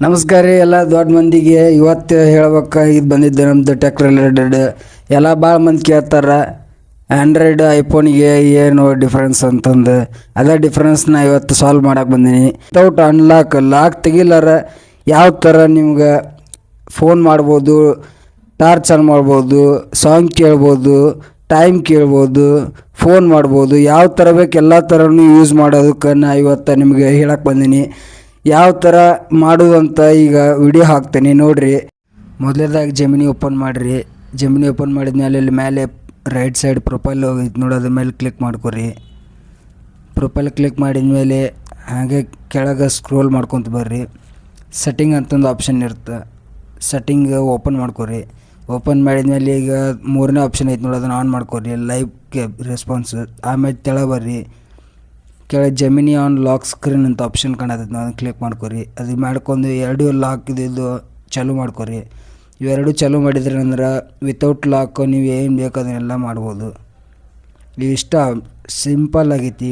ನಮಸ್ಕಾರ ರೀ ಎಲ್ಲ ದೊಡ್ಡ ಮಂದಿಗೆ. ಇವತ್ತು ಹೇಳ್ಬೇಕಾಗಿದ್ದು ಬಂದಿದ್ದೆ ನಮ್ಮದು ಟೆಕ್ ರಿಲೇಟೆಡ್. ಎಲ್ಲ ಭಾಳ ಮಂದಿ ಕೇಳ್ತಾರೆ ಆ್ಯಂಡ್ರಾಯ್ಡ್ ಐಫೋನಿಗೆ ಏನು ಡಿಫ್ರೆನ್ಸ್ ಅಂತಂದು. ಅದೇ ಡಿಫ್ರೆನ್ಸ್ನ ಇವತ್ತು ಸಾಲ್ವ್ ಮಾಡೋಕೆ ಬಂದೀನಿ. ವಿತೌಟ್ ಲಾಕ್ ತೆಗಿಲಾರ ಯಾವ ಥರ ನಿಮ್ಗೆ ಫೋನ್ ಮಾಡ್ಬೋದು, ಟಾರ್ಚ್ ಆನ್ ಮಾಡ್ಬೋದು, ಸಾಂಗ್ ಕೇಳ್ಬೋದು, ಟೈಮ್ ಕೇಳ್ಬೋದು, ಫೋನ್ ಮಾಡ್ಬೋದು, ಯಾವ ಥರ ಬೇಕು ಎಲ್ಲ ಥರನೂ ಯೂಸ್ ಮಾಡೋದಕ್ಕೆ ನಾ ಇವತ್ತು ನಿಮಗೆ ಹೇಳಕ್ಕೆ ಬಂದೀನಿ. ಯಾವ ಥರ ಮಾಡೋದು ಅಂತ ಈಗ ವಿಡಿಯೋ ಹಾಕ್ತೀನಿ ನೋಡಿರಿ. ಮೊದಲೇದಾಗಿ ಜೆಮಿನಿ ಓಪನ್ ಮಾಡಿರಿ. ಜೆಮಿನಿ ಓಪನ್ ಮಾಡಿದ್ಮೇಲೆ ಇಲ್ಲಿ ಮೇಲೆ ರೈಟ್ ಸೈಡ್ ಪ್ರೊಫೈಲ್ ಹೋಗಿತ್ತು ನೋಡಿ, ಅದ್ರ ಮೇಲೆ ಕ್ಲಿಕ್ ಮಾಡ್ಕೊರಿ. ಪ್ರೊಫೈಲ್ ಕ್ಲಿಕ್ ಮಾಡಿದ್ಮೇಲೆ ಹಾಗೆ ಕೆಳಗೆ ಸ್ಕ್ರೋಲ್ ಮಾಡ್ಕೊತ ಬರ್ರಿ. ಸೆಟ್ಟಿಂಗ್ ಅಂತಂದು ಆಪ್ಷನ್ ಇರುತ್ತೆ, ಸೆಟ್ಟಿಂಗ್ ಓಪನ್ ಮಾಡ್ಕೊರಿ. ಓಪನ್ ಮಾಡಿದ್ಮೇಲೆ ಈಗ 3ನೇ ಆಪ್ಷನ್ ಐತೆ ನೋಡಿ, ಅದನ್ನು ಆನ್ ಮಾಡ್ಕೊರಿ. Live response. ಆಮೇಲೆ ತೆಳಗೆ ಬರ್ರಿ, ಕೆಳಗೆ ಜೆಮಿನಿ ಆನ್ ಲಾಕ್ ಸ್ಕ್ರೀನ್ ಅಂತ ಆಪ್ಷನ್ ಕಾಣತೈತೆ, ನಾವು ಕ್ಲಿಕ್ ಮಾಡ್ಕೊರಿ. ಅದು ಮಾಡ್ಕೊಂಡು ಎರಡು ಲಾಕ್ ಇದು ಚಾಲೂ ಮಾಡ್ಕೊರಿ. ಇವೆರಡು ಚಾಲೂ ಮಾಡಿದ್ರಿ ಅಂದ್ರೆ ವಿತೌಟ್ ಲಾಕ್ ನೀವು ಏನು ಬೇಕು ಅದನ್ನೆಲ್ಲ ಮಾಡ್ಬೋದು. ಇಷ್ಟ ಸಿಂಪಲ್ ಆಗೈತಿ.